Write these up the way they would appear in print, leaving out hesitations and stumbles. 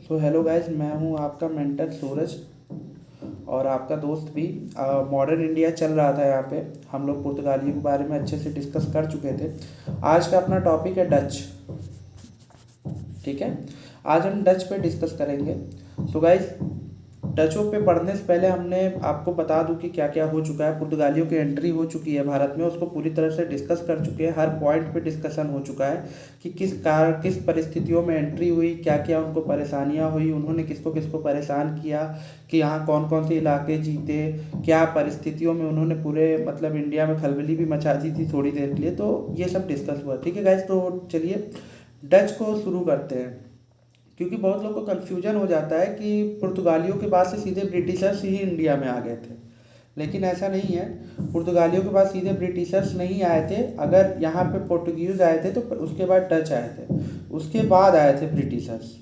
So hello guys, मैं हूँ आपका मेंटर सूरज और आपका दोस्त भी। मॉडर्न इंडिया चल रहा था यहाँ पे। हम लोग पुर्तगालियों के बारे में अच्छे से डिस्कस कर चुके थे। आज का अपना टॉपिक है डच। ठीक है, आज हम डच पे डिस्कस करेंगे। सो गाइज, डचों पे पढ़ने से पहले हमने आपको बता दूं कि क्या क्या हो चुका है। पुर्तगालियों की एंट्री हो चुकी है भारत में, उसको पूरी तरह से डिस्कस कर चुके हैं। हर पॉइंट पे डिस्कशन हो चुका है कि किस परिस्थितियों में एंट्री हुई, क्या क्या उनको परेशानियां हुई, उन्होंने किसको किसको परेशान किया, कि यहाँ कौन कौन से इलाके जीते, क्या परिस्थितियों में उन्होंने पूरे मतलब इंडिया में खलबली भी मचा दी थी थोड़ी देर के लिए। तो ये सब डिस्कस हुआ। ठीक है गाइज, तो चलिए डच को शुरू करते हैं। क्योंकि बहुत लोग को कन्फ्यूजन हो जाता है कि पुर्तगालियों के बाद से सीधे ब्रिटिशर्स ही इंडिया में आ गए थे, लेकिन ऐसा नहीं है। पुर्तगालियों के बाद सीधे ब्रिटिशर्स नहीं आए थे। अगर यहाँ पे पोर्टुगीज आए थे तो उसके बाद डच आए थे, उसके बाद आए थे ब्रिटिशर्स।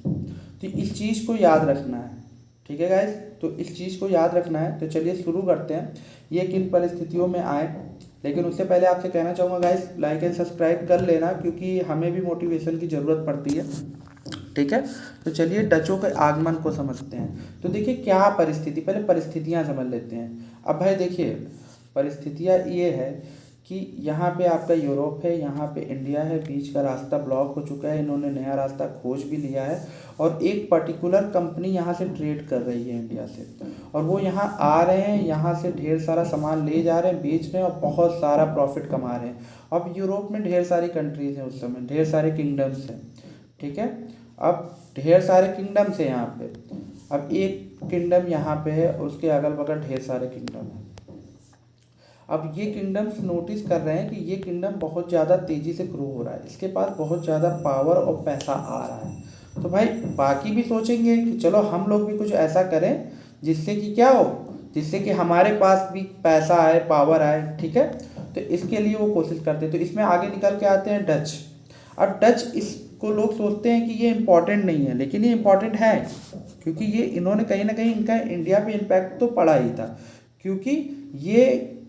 तो इस चीज़ को याद रखना है। ठीक है गाइज, तो इस चीज़ को याद रखना है। तो चलिए शुरू करते हैं, ये किन परिस्थितियों में आए। लेकिन उससे पहले आपसे कहना चाहूँगा गाइज, लाइक एंड सब्सक्राइब कर लेना, क्योंकि हमें भी मोटिवेशन की ज़रूरत पड़ती है। ठीक है, तो चलिए डचों के आगमन को समझते हैं। तो देखिए क्या परिस्थिति, पहले परिस्थितियां समझ लेते हैं। अब भाई देखिए, परिस्थितियां ये है कि यहाँ पे आपका यूरोप है, यहाँ पे इंडिया है, बीच का रास्ता ब्लॉक हो चुका है। इन्होंने नया रास्ता खोज भी लिया है और एक पर्टिकुलर कंपनी यहाँ से ट्रेड कर रही है इंडिया से, और वो यहाँ आ रहे हैं, यहाँ से ढेर सारा सामान ले जा रहे हैं, बेच रहे हैं और बहुत सारा प्रॉफिट कमा रहे हैं। अब यूरोप में ढेर सारी कंट्रीज हैं, उस समय ढेर सारे किंगडम्स हैं। ठीक है, अब ढेर सारे किंगडम्स हैं यहाँ पे। अब एक किंगडम यहाँ पे है, उसके अगल बगल ढेर सारे किंगडम हैं। अब ये किंगडम्स नोटिस कर रहे हैं कि ये किंगडम बहुत ज़्यादा तेज़ी से ग्रो हो रहा है, इसके पास बहुत ज़्यादा पावर और पैसा आ रहा है। तो भाई बाकी भी सोचेंगे कि चलो हम लोग भी कुछ ऐसा करें जिससे कि क्या हो, जिससे कि हमारे पास भी पैसा आए, पावर आए। ठीक है, तो इसके लिए वो कोशिश करते हैं। तो इसमें आगे निकल के आते हैं डच। अब डच इसको लोग सोचते हैं कि ये इम्पॉर्टेंट नहीं है, लेकिन ये इम्पॉर्टेंट है, क्योंकि ये इन्होंने कहीं ना कहीं इनका इंडिया पे इम्पैक्ट तो पड़ा ही था। क्योंकि ये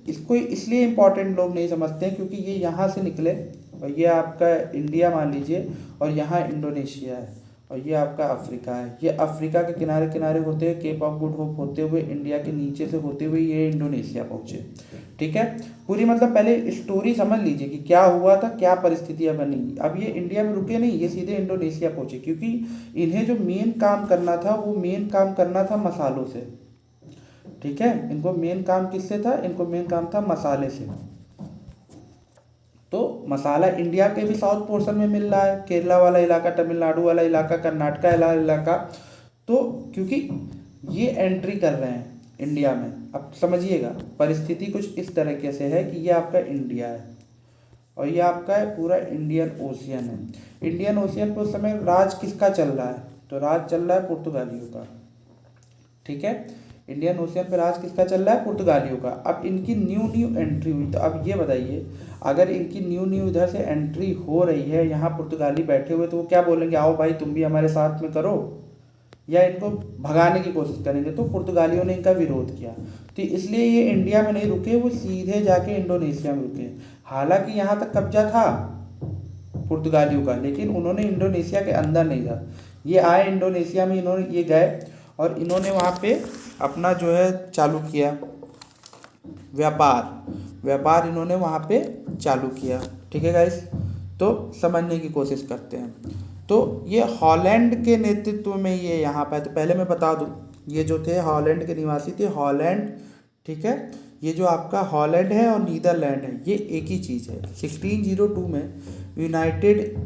इसको इसलिए इम्पॉर्टेंट लोग नहीं समझते हैं क्योंकि ये यहाँ से निकले, और ये आपका इंडिया मान लीजिए, और यहाँ इंडोनेशिया है, और ये आपका अफ्रीका है। ये अफ्रीका के किनारे किनारे होते हुए, केप ऑफ गुड होप होते हुए, इंडिया के नीचे से होते हुए ये इंडोनेशिया पहुँचे। ठीक है, पूरी मतलब पहले स्टोरी समझ लीजिए कि क्या हुआ था, क्या परिस्थितियाँ बनी। अब ये इंडिया में रुके नहीं, ये सीधे इंडोनेशिया पहुँचे, क्योंकि इन्हें जो मेन काम करना था वो मेन काम करना था मसालों से। ठीक है, इनको मेन काम किससे था, इनको मेन काम था मसाले से। तो मसाला इंडिया के भी साउथ पोर्शन में मिल रहा है, केरला वाला इलाका, तमिलनाडु वाला इलाका, कर्नाटका वाला इलाका। तो क्योंकि ये एंट्री कर रहे हैं इंडिया में। अब समझिएगा, परिस्थिति कुछ इस तरीके से है कि ये आपका इंडिया है और ये आपका है पूरा इंडियन ओशियन है। इंडियन ओशियन पर उस समय राज किसका चल रहा है, तो राज चल रहा है पुर्तगालियों का। ठीक है, इंडियन ओशियन पे राज किसका चल रहा है, पुर्तगालियों का। अब इनकी न्यू एंट्री हुई, तो अब ये बताइए, अगर इनकी न्यू इधर से एंट्री हो रही है, यहाँ पुर्तगाली बैठे हुए, तो वो क्या बोलेंगे, आओ भाई तुम भी हमारे साथ में करो, या इनको भगाने की कोशिश करेंगे। तो पुर्तगालियों ने इनका विरोध किया, तो इसलिए ये इंडिया में नहीं रुके, वो सीधे जाके इंडोनेशिया में रुके। हालांकि यहाँ तक कब्जा था पुर्तगालियों का, लेकिन उन्होंने इंडोनेशिया के अंदर नहीं था। ये आए इंडोनेशिया में, इन्होंने ये गए और इन्होंने वहाँ पे अपना जो है चालू किया व्यापार इन्होंने वहाँ पे चालू किया। ठीक है गाइस, तो समझने की कोशिश करते हैं। तो ये हॉलैंड के नेतृत्व में ये यहाँ पे, तो पहले मैं बता दूँ, ये जो थे हॉलैंड के निवासी थे, हॉलैंड। ठीक है, ये जो आपका हॉलैंड है और नीदरलैंड है, ये एक ही चीज़ है। 1602 में United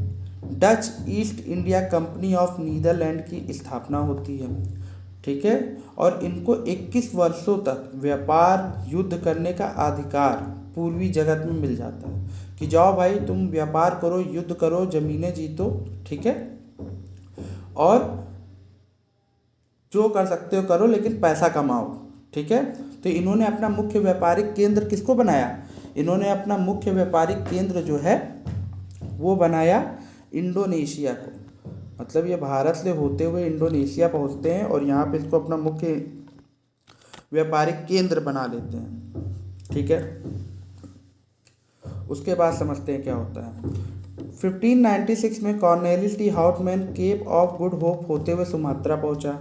Dutch East India Company of Netherland की स्थापना होती है। ठीक है, और इनको 21 वर्षों तक व्यापार युद्ध करने का अधिकार पूर्वी जगत में मिल जाता है, कि जाओ भाई तुम व्यापार करो, युद्ध करो, जमीनें जीतो। ठीक है, और जो कर सकते हो करो, लेकिन पैसा कमाओ। ठीक है, तो इन्होंने अपना मुख्य व्यापारिक केंद्र किसको बनाया, इन्होंने अपना मुख्य व्यापारिक केंद्र जो है वो बनाया इंडोनेशिया को। मतलब ये भारत से होते हुए इंडोनेशिया पहुंचते हैं और यहाँ पे इसको अपना मुख्य व्यापारिक केंद्र बना लेते हैं। ठीक है, उसके बाद समझते हैं क्या होता है। 1596 में Cornelis de Houtman Cape of Good Hope होते हुए सुमात्रा पहुंचा।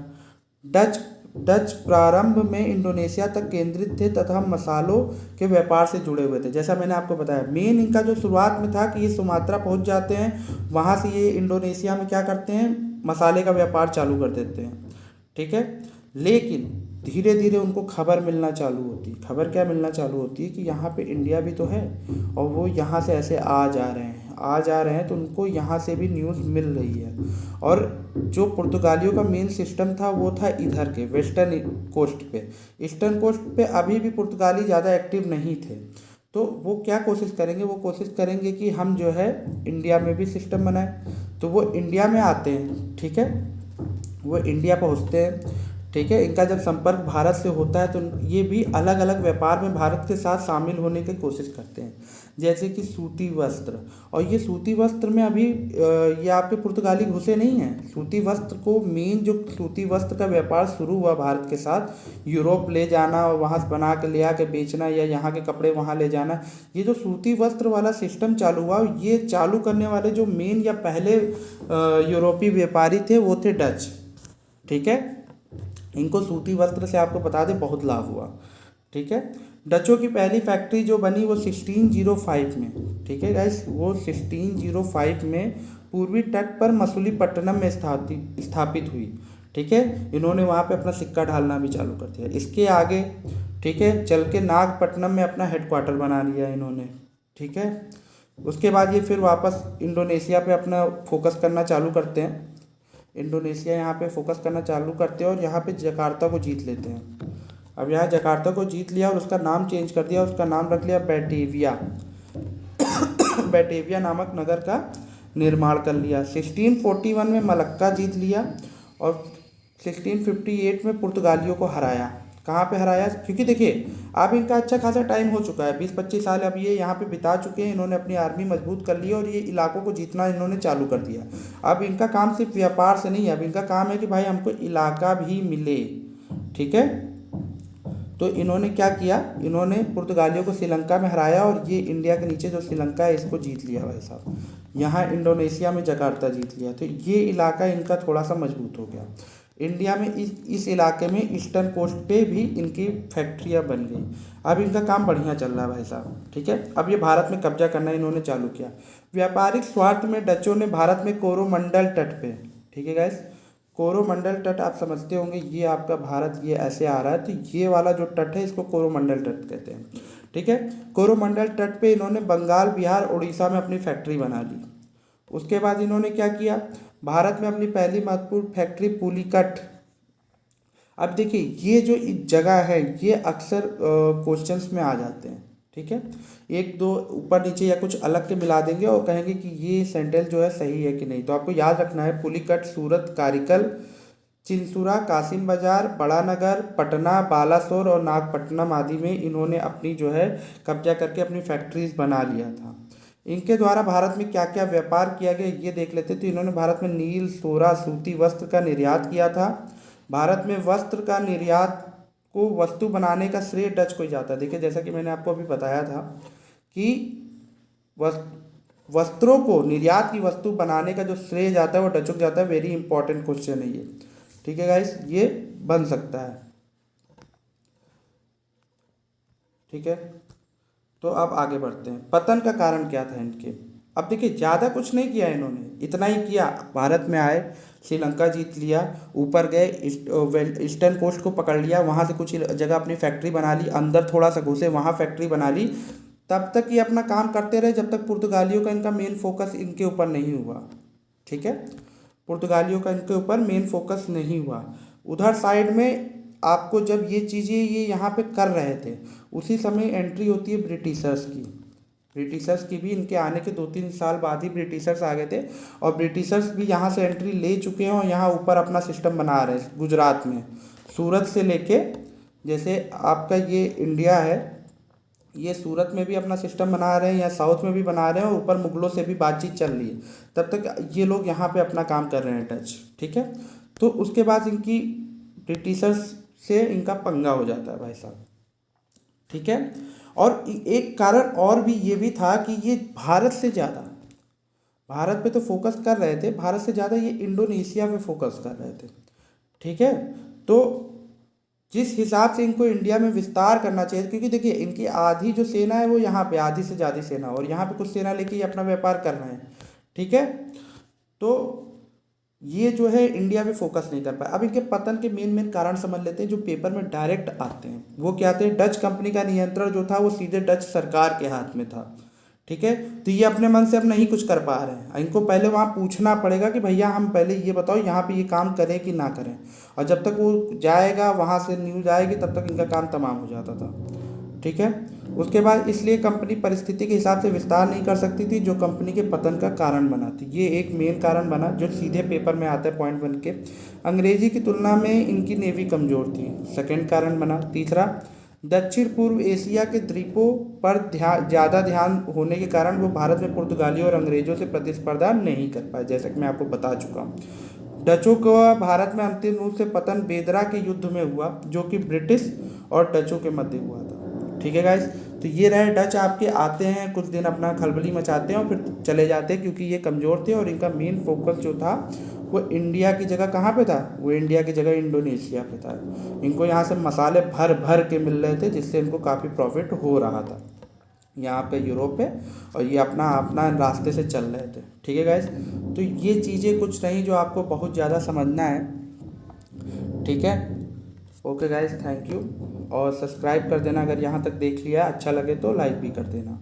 डच डच प्रारंभ में इंडोनेशिया तक केंद्रित थे तथा मसालों के व्यापार से जुड़े हुए थे। जैसा मैंने आपको बताया, मेन इनका जो शुरुआत में था कि ये सुमात्रा पहुंच जाते हैं, वहाँ से ये इंडोनेशिया में क्या करते हैं, मसाले का व्यापार चालू कर देते हैं। ठीक है, लेकिन धीरे धीरे उनको खबर मिलना चालू होती है। खबर क्या मिलना चालू होती है कि यहाँ पे इंडिया भी तो है, और वो यहाँ से ऐसे आ जा रहे हैं तो उनको यहाँ से भी न्यूज़ मिल रही है। और जो पुर्तगालियों का मेन सिस्टम था वो था इधर के वेस्टर्न कोस्ट पे। ईस्टर्न कोस्ट पे अभी भी पुर्तगाली ज़्यादा एक्टिव नहीं थे, तो वो क्या कोशिश करेंगे, वो कोशिश करेंगे कि हम जो है इंडिया में भी सिस्टम बनाएं। तो वो इंडिया में आते हैं, ठीक है, वो इंडिया पहुँचते हैं। ठीक है, इनका जब संपर्क भारत से होता है तो ये भी अलग अलग व्यापार में भारत के साथ शामिल होने की कोशिश करते हैं, जैसे कि सूती वस्त्र। और ये सूती वस्त्र में अभी ये आपके पुर्तगाली घुसे नहीं हैं। सूती वस्त्र को मेन जो सूती वस्त्र का व्यापार शुरू हुआ भारत के साथ, यूरोप ले जाना और वहाँ से बना के ले आके बेचना, या यहाँ के कपड़े वहाँ ले जाना, ये जो सूती वस्त्र वाला सिस्टम चालू हुआ, ये चालू करने वाले जो मेन या पहले यूरोपीय व्यापारी थे वो थे डच। ठीक है, इनको सूती वस्त्र से आपको बता दें बहुत लाभ हुआ। ठीक है, डचों की पहली फैक्ट्री जो बनी वो 1605 में। ठीक है गाइस, वो 1605 में पूर्वी तट पर मसूलीपट्टनम में स्थापित हुई। ठीक है, इन्होंने वहाँ पे अपना सिक्का ढालना भी चालू कर दिया। इसके आगे ठीक है चल के नागपट्टनम में अपना हेडक्वार्टर बना लिया इन्होंने। ठीक है, उसके बाद ये फिर वापस इंडोनेशिया पे अपना फोकस करना चालू करते हैं। इंडोनेशिया यहाँ पे फोकस करना चालू करते हैं और यहाँ पे जकार्ता को जीत लेते हैं। अब यहाँ जकार्ता को जीत लिया और उसका नाम चेंज कर दिया, उसका नाम रख लिया बैटेविया। बैटेविया नामक नगर का निर्माण कर लिया। 1641 में मलक्का जीत लिया और 1658 में पुर्तगालियों को हराया। कहाँ पे हराया, क्योंकि देखिए अब इनका अच्छा खासा टाइम हो चुका है, 20-25 साल अब ये यहाँ पे बिता चुके हैं। इन्होंने अपनी आर्मी मजबूत कर ली और ये इलाकों को जीतना इन्होंने चालू कर दिया। अब इनका काम सिर्फ व्यापार से नहीं है, अब इनका काम है कि भाई हमको इलाका भी मिले। ठीक है, तो इन्होंने क्या किया, इन्होंने पुर्तगालियों को श्रीलंका में हराया और ये इंडिया के नीचे जो श्रीलंका है इसको जीत लिया भाई साहब। यहाँ इंडोनेशिया में जकार्ता जीत लिया, तो ये इलाका इनका थोड़ा सा मजबूत हो गया। इंडिया में इस इलाके में ईस्टर्न कोस्ट पे भी इनकी फैक्ट्रियाँ बन गई। अब इनका काम बढ़िया चल रहा है भाई साहब। ठीक है, अब ये भारत में कब्जा करना इन्होंने चालू किया। व्यापारिक स्वार्थ में डचों ने भारत में कोरोमंडल तट पे, ठीक है गाइस, कोरोमंडल तट आप समझते होंगे, ये आपका भारत ये ऐसे आ रहा है, तो ये वाला जो तट है इसको कोरोमंडल तट कहते हैं। ठीक है, कोरोमंडल तट पे इन्होंने बंगाल, बिहार, उड़ीसा में अपनी फैक्ट्री बना ली। उसके बाद इन्होंने क्या किया, भारत में अपनी पहली महत्वपूर्ण फैक्ट्री पुलिकट। अब देखिए ये जो जगह है ये अक्सर क्वेश्चंस में आ जाते हैं। ठीक है, एक दो ऊपर नीचे या कुछ अलग के मिला देंगे और कहेंगे कि ये सेंटेंस जो है सही है कि नहीं। तो आपको याद रखना है पुलिकट, सूरत, कारिकल, चिंसुरा, कासिम बाजार, बड़ा नगर, पटना, बालासोर और नागपट्टनम आदि में इन्होंने अपनी जो है कब्जा करके अपनी फैक्ट्रीज बना लिया था। इनके द्वारा भारत में क्या क्या व्यापार किया गया ये देख लेते। तो इन्होंने भारत में नील, सोरा, सूती वस्त्र का निर्यात किया था। भारत में वस्त्र का निर्यात को वस्तु बनाने का श्रेय डच को ही जाता है। देखिए जैसा कि मैंने आपको अभी बताया था कि वस्त्रों को, निर्यात की वस्तु बनाने का जो श्रेय जाता है वो डचों को जाता है। वेरी इंपॉर्टेंट क्वेश्चन है ये। ठीक है गाइस, ये बन सकता है। ठीक है, तो अब आगे बढ़ते हैं। पतन का कारण क्या था इनके। अब देखिए ज़्यादा कुछ नहीं किया इन्होंने, इतना ही किया, भारत में आए, श्रीलंका जीत लिया, ऊपर गए, ईस्टर्न कोस्ट को पकड़ लिया, वहाँ से कुछ जगह अपनी फैक्ट्री बना ली, अंदर थोड़ा सा घुसे, वहाँ फैक्ट्री बना ली। तब तक ये अपना काम करते रहे जब तक पुर्तगालियों का इनका मेन फोकस इनके ऊपर नहीं हुआ। ठीक है, पुर्तगालियों का इनके ऊपर मेन फोकस नहीं हुआ। उधर साइड में आपको जब ये चीज़ें ये यहाँ पे कर रहे थे उसी समय एंट्री होती है ब्रिटिशर्स की। ब्रिटिशर्स की भी इनके आने के 2-3 साल बाद ही ब्रिटिशर्स आ गए थे और ब्रिटिशर्स भी यहाँ से एंट्री ले चुके हैं और यहाँ ऊपर अपना सिस्टम बना रहे हैं। गुजरात में सूरत से लेके, जैसे आपका ये इंडिया है, ये सूरत में भी अपना सिस्टम बना रहे हैं या साउथ में भी बना रहे हैं और ऊपर मुगलों से भी बातचीत चल रही है। तब तक ये लोग यहाँ पे अपना काम कर रहे हैं डच। ठीक है, तो उसके बाद इनकी ब्रिटिशर्स से इनका पंगा हो जाता है भाई साहब। ठीक है, और एक कारण और भी ये भी था कि ये भारत भारत पे तो फोकस कर रहे थे, भारत से ज़्यादा ये इंडोनेशिया पे फोकस कर रहे थे। ठीक है, तो जिस हिसाब से इनको इंडिया में विस्तार करना चाहिए, क्योंकि देखिए इनकी आधी जो सेना है वो यहाँ पे, आधी से ज़्यादा सेना, और यहाँ पे कुछ सेना लेके ये अपना व्यापार कर रहे हैं। ठीक है, तो ये जो है इंडिया पे फोकस नहीं कर पाए। अब इनके पतन के मेन मेन कारण समझ लेते हैं जो पेपर में डायरेक्ट आते हैं। वो क्या थे? डच कंपनी का नियंत्रण जो था वो सीधे डच सरकार के हाथ में था। ठीक है, तो ये अपने मन से अब नहीं कुछ कर पा रहे हैं। इनको पहले वहाँ पूछना पड़ेगा कि भैया हम पहले ये बताओ यहाँ पे ये काम करें कि ना करें, और जब तक वो जाएगा वहाँ से न्यूज़ आएगी तब तक इनका काम तमाम हो जाता था। ठीक है, उसके बाद इसलिए कंपनी परिस्थिति के हिसाब से विस्तार नहीं कर सकती थी, जो कंपनी के पतन का कारण बना थी। ये एक मेन कारण बना जो सीधे पेपर में आता है पॉइंट बन के। अंग्रेजी की तुलना में इनकी नेवी कमज़ोर थी, सेकंड कारण बना। तीसरा, दक्षिण पूर्व एशिया के द्वीपों पर ज़्यादा ध्यान होने के कारण वो भारत में पुर्तगालियों और अंग्रेज़ों से प्रतिस्पर्धा नहीं कर पाए, जैसा कि मैं आपको बता चुका हूँ। डचों का भारत में अंतिम रूप से पतन बेदरा के युद्ध में हुआ, जो कि ब्रिटिश और डचों के मध्य हुआ था। ठीक है गाइस, तो ये रहे डच। आपके आते हैं, कुछ दिन अपना खलबली मचाते हैं और फिर चले जाते हैं, क्योंकि ये कमज़ोर थे और इनका मेन फोकस जो था वो इंडिया की जगह कहाँ पे था? वो इंडिया की जगह इंडोनेशिया पे था। इनको यहाँ से मसाले भर भर के मिल रहे थे, जिससे इनको काफ़ी प्रॉफिट हो रहा था यहाँ पे यूरोप पे, और ये अपना अपना रास्ते से चल रहे थे। ठीक है गाइस, तो ये चीज़ें कुछ नहीं जो आपको बहुत ज़्यादा समझना है। ठीक है, ओके गाइस, थैंक यू, और सब्सक्राइब कर देना अगर यहाँ तक देख लिया। अच्छा लगे तो लाइक भी कर देना।